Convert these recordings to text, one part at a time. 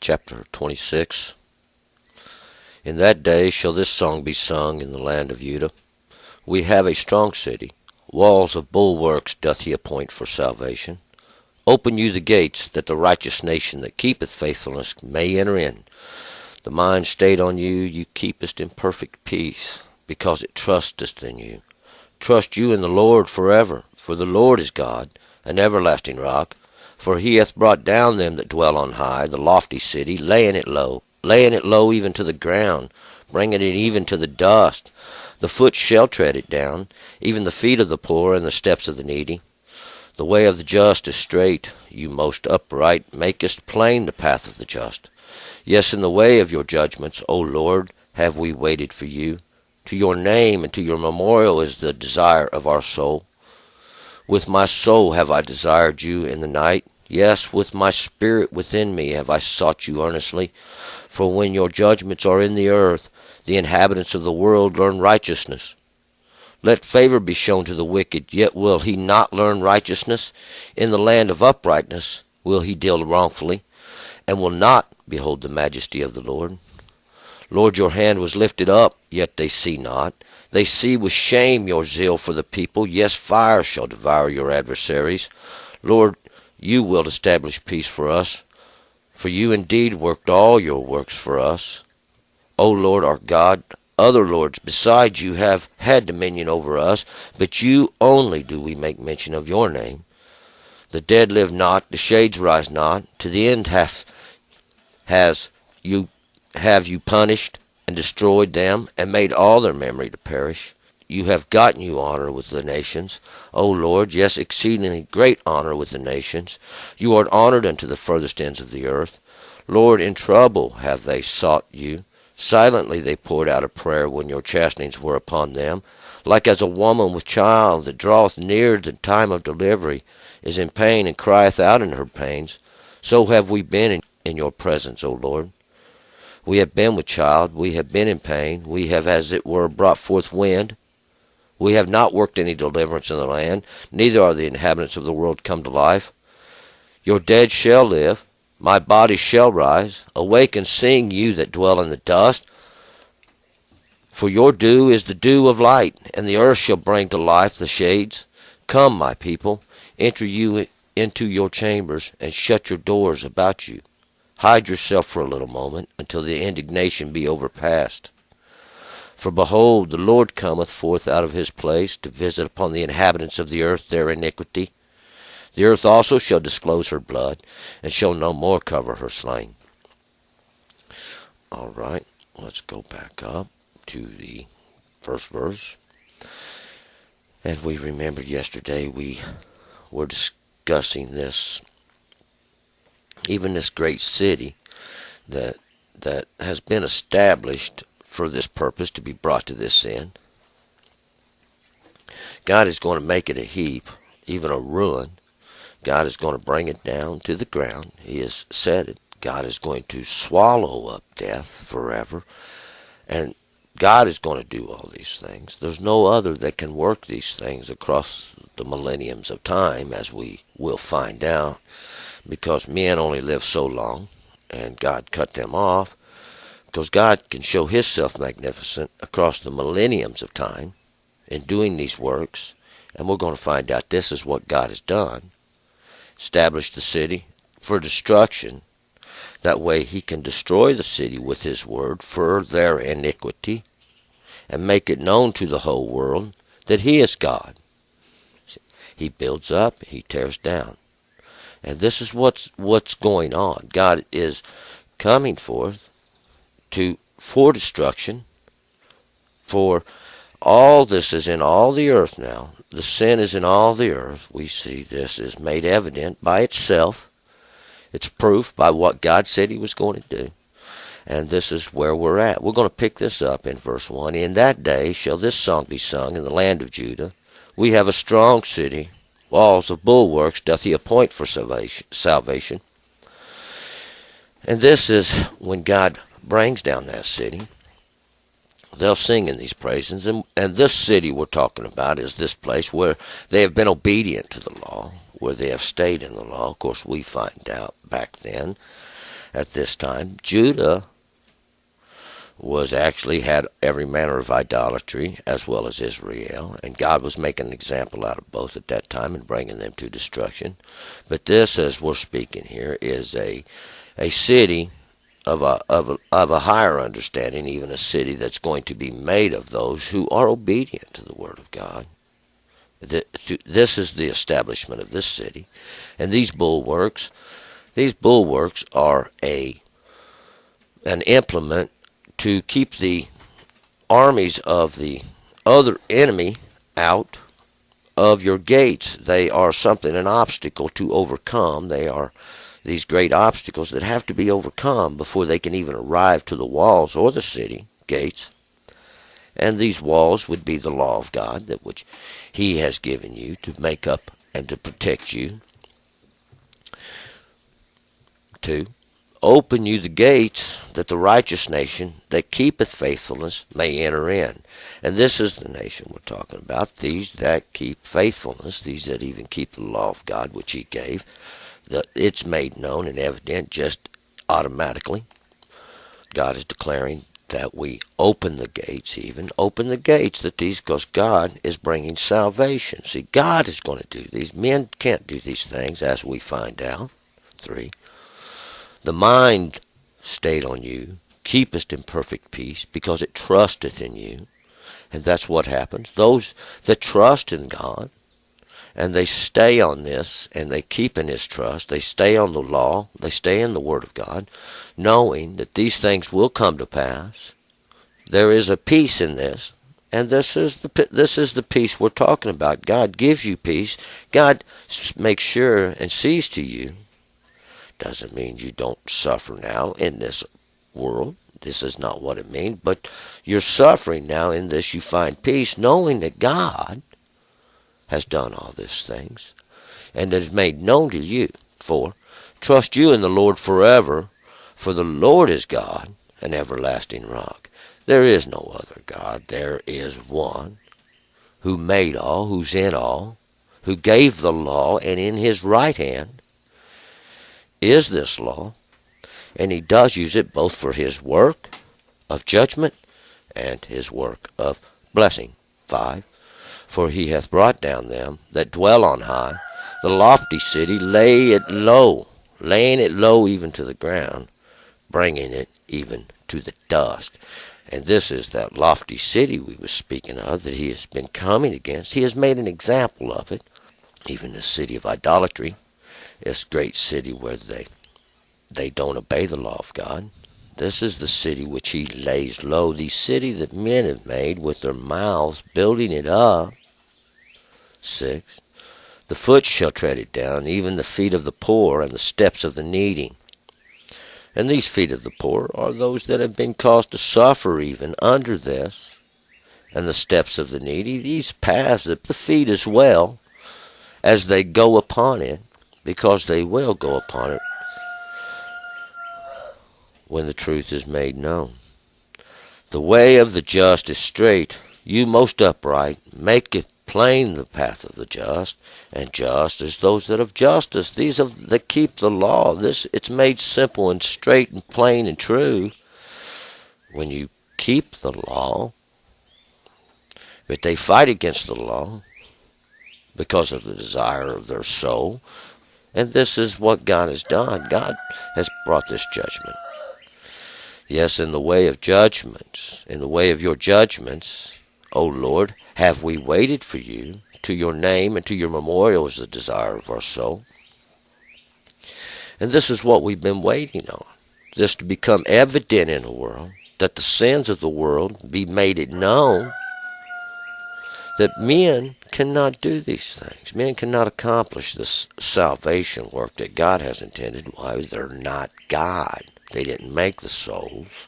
chapter 26. In that day shall this song be sung in the land of Judah. We have a strong city. Walls of bulwarks doth he appoint for salvation. Open you the gates, that the righteous nation that keepeth faithfulness may enter in. The mind stayed on you, you keepest in perfect peace, because it trusteth in you. Trust you in the Lord forever, for the Lord is God, an everlasting rock. For he hath brought down them that dwell on high, the lofty city, laying it low even to the ground, bringing it even to the dust. The foot shall tread it down, even the feet of the poor and the steps of the needy. The way of the just is straight. You most upright makest plain the path of the just. Yes, in the way of your judgments, O Lord, have we waited for you. To your name and to your memorial is the desire of our soul. With my soul have I desired you in the night. Yes, with my spirit within me have I sought you earnestly. For when your judgments are in the earth, the inhabitants of the world learn righteousness. Let favor be shown to the wicked, yet will he not learn righteousness. In the land of uprightness will he deal wrongfully, and will not behold the majesty of the Lord. Lord, your hand was lifted up, yet they see not. They see with shame your zeal for the people. Yes, fire shall devour your adversaries. Lord, you will establish peace for us, for you indeed worked all your works for us. O Lord our God, other lords besides you have had dominion over us, but you only do we make mention of your name. The dead live not, the shades rise not. To the end have you punished and destroyed them, and made all their memory to perish. You have gotten you honor with the nations, O Lord, yes, exceedingly great honor with the nations. You art honored unto the furthest ends of the earth. Lord, in trouble have they sought you. Silently they poured out a prayer when your chastenings were upon them. Like as a woman with child that draweth near the time of delivery, is in pain and crieth out in her pains, so have we been in your presence, O Lord. We have been with child, we have been in pain, we have as it were brought forth wind. We have not worked any deliverance in the land, neither are the inhabitants of the world come to life. Your dead shall live, my body shall rise. Awake and sing, you that dwell in the dust. For your dew is the dew of light, and the earth shall bring to life the shades. Come, my people, enter you into your chambers, and shut your doors about you. Hide yourself for a little moment, until the indignation be overpast. For behold, the Lord cometh forth out of his place, to visit upon the inhabitants of the earth their iniquity. The earth also shall disclose her blood, and shall no more cover her slain. All right, let's go back up to the first verse. And we remembered yesterday we were discussing this, even this great city that has been established for this purpose, to be brought to this end. God is going to make it a heap, even a ruin. God is going to bring it down to the ground. He has said it. God is going to swallow up death forever. And God is going to do all these things. There's no other that can work these things across the millenniums of time, as we will find out, because men only live so long, and God cut them off, because God can show himself magnificent across the millenniums of time in doing these works. And we're going to find out this is what God has done. Established the city for destruction. That way he can destroy the city with his word for their iniquity, and make it known to the whole world that he is God. He builds up, he tears down. And this is what's going on. God is coming forth for destruction. For all this is in all the earth now. The sin is in all the earth. We see this is made evident by itself. It's proof by what God said he was going to do. And this is where we're at. We're going to pick this up in verse 1. In that day shall this song be sung in the land of Judah. We have a strong city. Walls of bulwarks doth he appoint for salvation. And this is when God brings down that city. They'll sing in these praises. And this city we're talking about is this place where they have been obedient to the law, where they have stayed in the law. Of course, we find out back then at this time. Judah was actually had every manner of idolatry as well as Israel, and God was making an example out of both at that time and bringing them to destruction. But this, as we're speaking here, is a city of a higher understanding, even a city that's going to be made of those who are obedient to the Word of God. This is the establishment of this city, and these bulwarks are an implement to keep the armies of the other enemy out of your gates. They are something, an obstacle to overcome. They are these great obstacles that have to be overcome before they can even arrive to the walls or the city gates. And these walls would be the law of God, that which He has given you to make up and to protect you. To open you the gates, that the righteous nation that keepeth faithfulness may enter in. And this is the nation we're talking about, these that keep faithfulness, these that even keep the law of God which He gave. It's made known and evident just automatically. God is declaring that we open the gates, that these, because God is bringing salvation. See, God is going to do these. Men can't do these things, as we find out. 3. The mind stayed on you, keepest in perfect peace, because it trusteth in you. And that's what happens. Those that trust in God, and they stay on this, and they keep in His trust, they stay on the law, they stay in the Word of God, knowing that these things will come to pass. There is a peace in this, and this is the peace we're talking about. God gives you peace. God makes sure and sees to you. Doesn't mean you don't suffer now in this world. This is not what it means. But you're suffering now in this. You find peace knowing that God has done all these things, and it is made known to you. 4. Trust you in the Lord forever, for the Lord is God, an everlasting rock. There is no other God. There is one who made all, who's in all, who gave the law, and in His right hand is this law, and He does use it both for His work of judgment and His work of blessing. 5. For He hath brought down them that dwell on high, the lofty city, laying it low even to the ground, bringing it even to the dust. And this is that lofty city we were speaking of, that He has been coming against. He has made an example of it. Even the city of idolatry, this great city where they don't obey the law of God. This is the city which He lays low, the city that men have made with their mouths, building it up. 6. The foot shall tread it down, even the feet of the poor, and the steps of the needy. And these feet of the poor are those that have been caused to suffer even under this. And the steps of the needy, these paths, the feet as well, as they go upon it, because they will go upon it when the truth is made known. The way of the just is straight, you most upright, make it plain the path of the just, and just is those that have justice, these that keep the law. It's made simple and straight and plain and true when you keep the law. But they fight against the law because of the desire of their soul, and this is what God has done. God has brought this judgment. Yes, in the way of judgments, in the way of your judgments, O Lord, have we waited for you. To your name and to your memorial is the desire of our soul. And this is what we've been waiting on. This to become evident in the world, that the sins of the world be made it known that men cannot do these things. Men cannot accomplish this salvation work that God has intended. Why? They're not God. They didn't make the souls.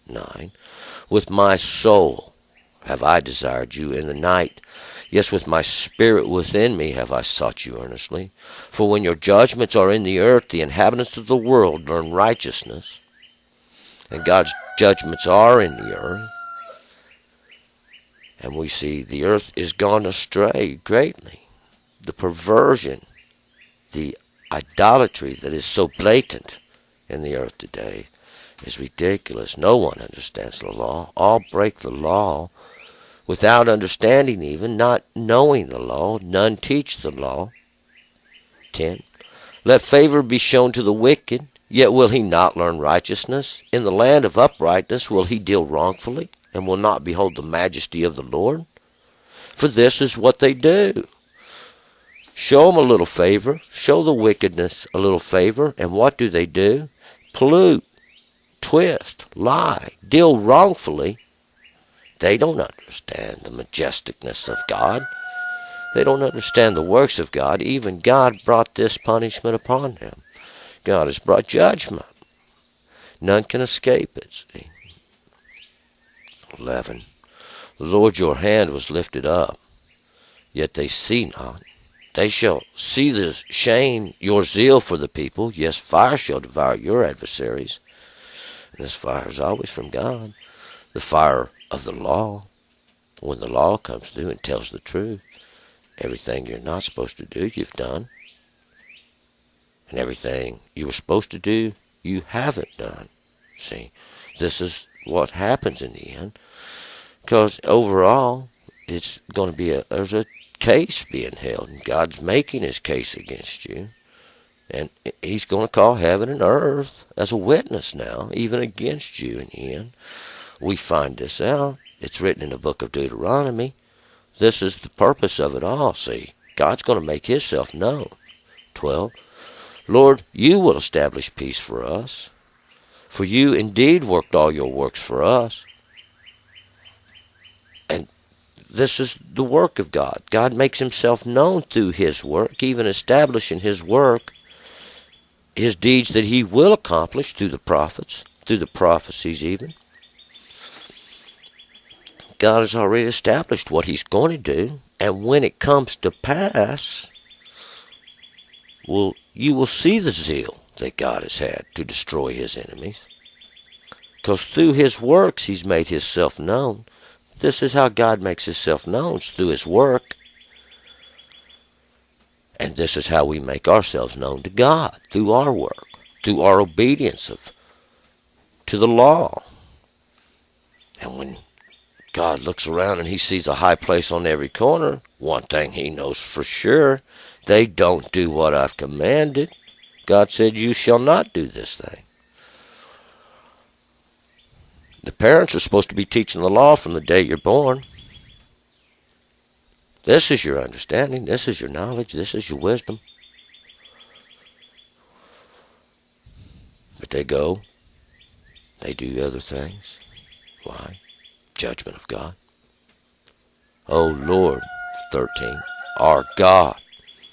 9. With my soul have I desired you in the night. Yes, with my spirit within me have I sought you earnestly. For when your judgments are in the earth, the inhabitants of the world learn righteousness. And God's judgments are in the earth. And we see the earth is gone astray greatly. The perversion, the idolatry that is so blatant in the earth today is ridiculous. No one understands the law. All break the law without understanding, even not knowing the law. None teach the law. 10. Let favor be shown to the wicked, yet will he not learn righteousness. In the land of uprightness will he deal wrongfully, and will not behold the majesty of the Lord. For this is what they do. Show them a little favor. Show the wickedness a little favor. And what do? Pollute, twist, lie, deal wrongfully. They don't understand the majesticness of God. They don't understand the works of God. Even God brought this punishment upon them. God has brought judgment. None can escape it. See? 11. The Lord your hand was lifted up, yet they see not. They shall see the shame, your zeal for the people. Yes, fire shall devour your adversaries. And this fire is always from God. The fire of the law. When the law comes through and tells the truth, everything you're not supposed to do, you've done. And everything you were supposed to do, you haven't done. See, this is what happens in the end. Because overall, it's going to be there's a case being held, and God's making his case against you. And he's going to call heaven and earth as a witness now, even against you in the end. We find this out. It's written in the book of Deuteronomy. This is the purpose of it all, see. God's going to make himself known. 12. Lord, you will establish peace for us, for you indeed worked all your works for us. And this is the work of God. God makes himself known through his work, even establishing his work, his deeds that he will accomplish through the prophets, through the prophecies even. God has already established what he's going to do, and when it comes to pass, you will see the zeal that God has had to destroy his enemies. Because through his works he's made himself known. This is how God makes himself known, it's through his work. And this is how we make ourselves known to God, through our work, through our obedience to the law. And when God looks around and he sees a high place on every corner, one thing he knows for sure, they don't do what I've commanded. God said, you shall not do this thing. The parents are supposed to be teaching the law from the day you're born. This is your understanding. This is your knowledge. This is your wisdom. But they go. They do other things. Why? Judgment of God. O Lord, 13, our God.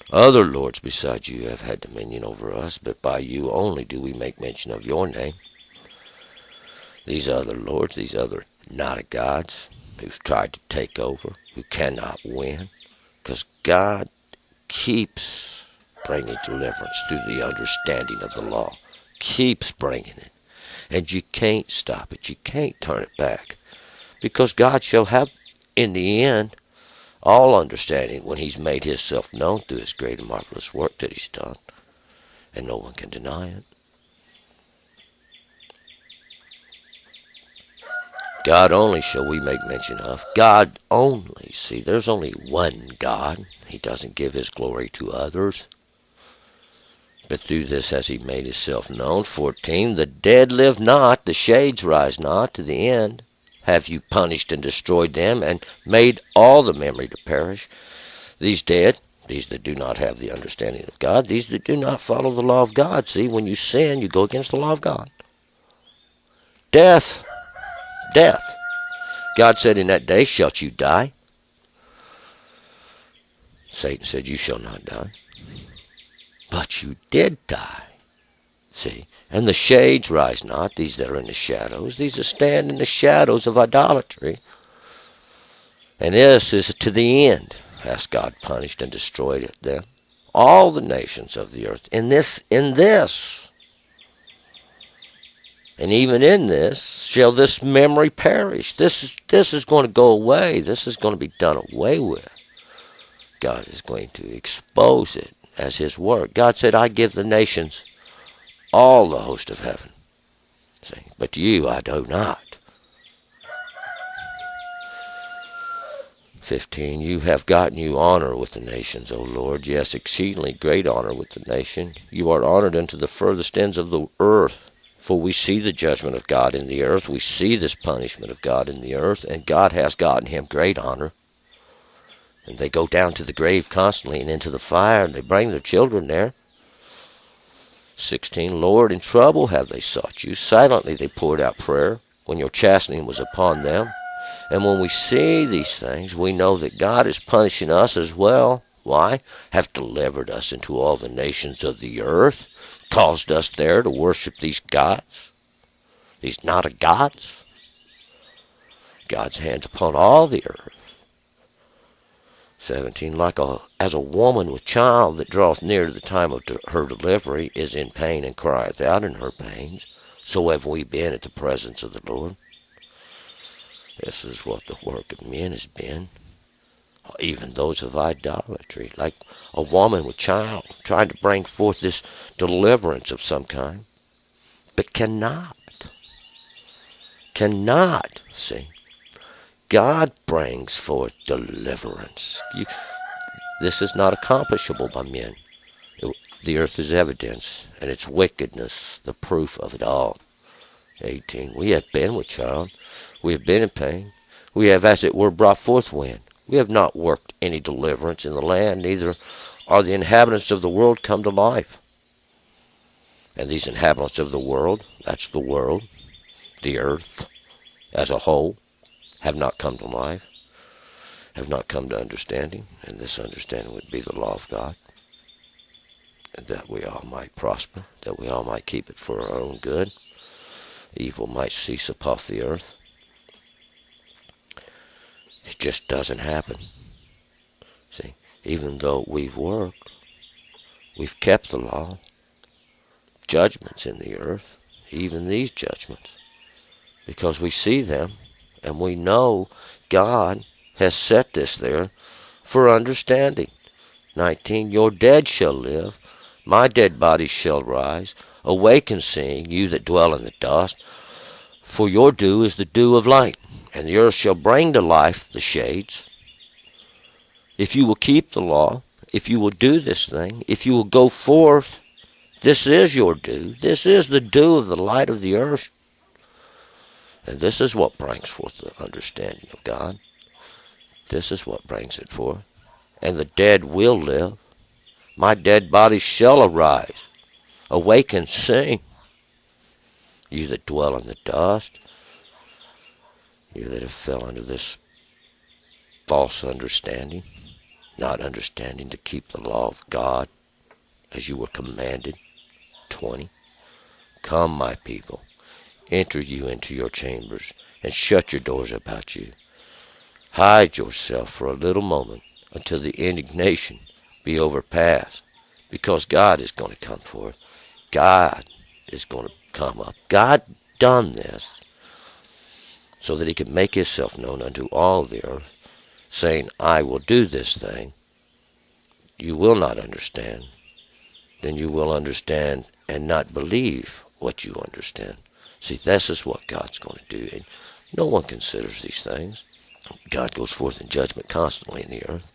Other lords besides you have had dominion over us, but by you only do we make mention of your name. These other lords, these other not of gods, who've tried to take over, who cannot win, because God keeps bringing deliverance through the understanding of the law, keeps bringing it, and you can't stop it, you can't turn it back, because God shall have, in the end, all understanding when he's made himself known through his great and marvelous work that he's done, and no one can deny it. God only shall we make mention of. God only. See, there's only one God. He doesn't give his glory to others. But through this has he made himself known. 14, the dead live not, the shades rise not, to the end have you punished and destroyed them, and made all the memory to perish. These dead, these that do not have the understanding of God, these that do not follow the law of God. See, when you sin, you go against the law of God. Death. Death. God said, in that day shalt you die. Satan said, you shall not die. But you did die. See, and the shades rise not, these that are in the shadows, these that stand in the shadows of idolatry. And this is to the end, has God punished and destroyed them, all the nations of the earth. In this, and even in this, shall this memory perish. This is going to go away. This is going to be done away with. God is going to expose it as his work. God said, I give the nations all the host of heaven. See, but you I do not. 15. You have gotten you honor with the nations, O Lord, yes, exceedingly great honor with the nation. You are honored unto the furthest ends of the earth. For we see the judgment of God in the earth. We see this punishment of God in the earth, and God has gotten him great honor. And they go down to the grave constantly and into the fire, and they bring their children there. 16. Lord, in trouble have they sought you. Silently they poured out prayer when your chastening was upon them. And when we see these things, we know that God is punishing us as well. Why? Have delivered us into all the nations of the earth, caused us there to worship these gods, these not a gods. God's hands upon all the earth. 17. As a woman with child that draweth near to the time of her delivery is in pain and crieth out in her pains, so have we been at the presence of the Lord. This is what the work of men has been, even those of idolatry, like a woman with child trying to bring forth this deliverance of some kind, but cannot. See, God brings forth deliverance. This is not accomplishable by men. The earth is evidence, and its wickedness the proof of it all. 18. We have been with child. We have been in pain. We have, as it were, brought forth wind. We have not worked any deliverance in the land, neither are the inhabitants of the world come to life. And these inhabitants of the world, that's the world, the earth as a whole, have not come to life, have not come to understanding, and this understanding would be the law of God, and that we all might prosper, that we all might keep it for our own good, evil might cease upon the earth. It just doesn't happen. See, even though we've worked, we've kept the law, judgments in the earth, even these judgments, because we see them and we know God has set this there for understanding. 19. Your dead shall live, my dead body shall rise. Awake and sing, you that dwell in the dust, for your dew is the dew of light, and the earth shall bring to life the shades. If you will keep the law, if you will do this thing, if you will go forth, this is your dew. This is the dew of the light of the earth. And this is what brings forth the understanding of God. This is what brings it forth. And the dead will live. My dead body shall arise. Awake and sing, you that dwell in the dust, you that have fell under this false understanding, not understanding to keep the law of God as you were commanded. 20. Come, my people, enter you into your chambers, and shut your doors about you. Hide yourself for a little moment until the indignation be overpassed, because God is going to come forth. God is going to come up. God done this so that he can make himself known unto all the earth, saying, I will do this thing. You will not understand. Then you will understand and not believe what you understand. See, this is what God's going to do. And no one considers these things. God goes forth in judgment constantly in the earth.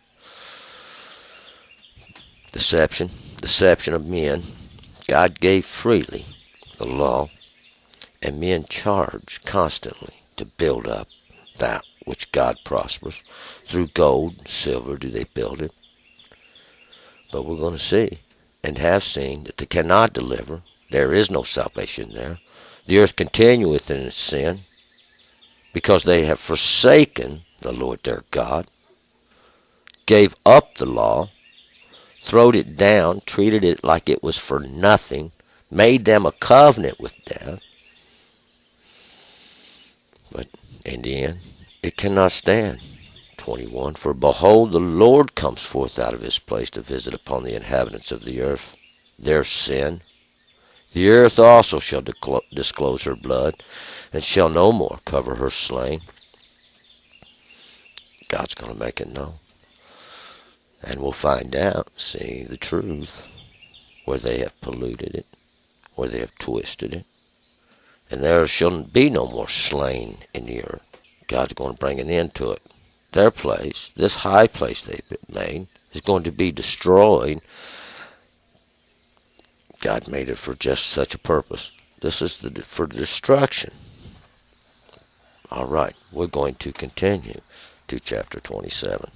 Deception of men. God gave freely the law, and men charge constantly to build up that which God prospers. Through gold and silver do they build it. But we're going to see and have seen that they cannot deliver. There is no salvation there. The earth continueth in its sin, because they have forsaken the Lord their God, gave up the law, throwed it down, treated it like it was for nothing, made them a covenant with death. But in the end, it cannot stand. 21. For behold, the Lord comes forth out of his place to visit upon the inhabitants of the earth their sin. The earth also shall disclose her blood, and shall no more cover her slain. God's going to make it known. And we'll find out, see, the truth, where they have polluted it, where they have twisted it. And there shall be no more slain in the earth. God's going to bring an end to it. Their place, this high place they've made, is going to be destroyed. God made it for just such a purpose. This is for destruction. All right, we're going to continue to chapter 27.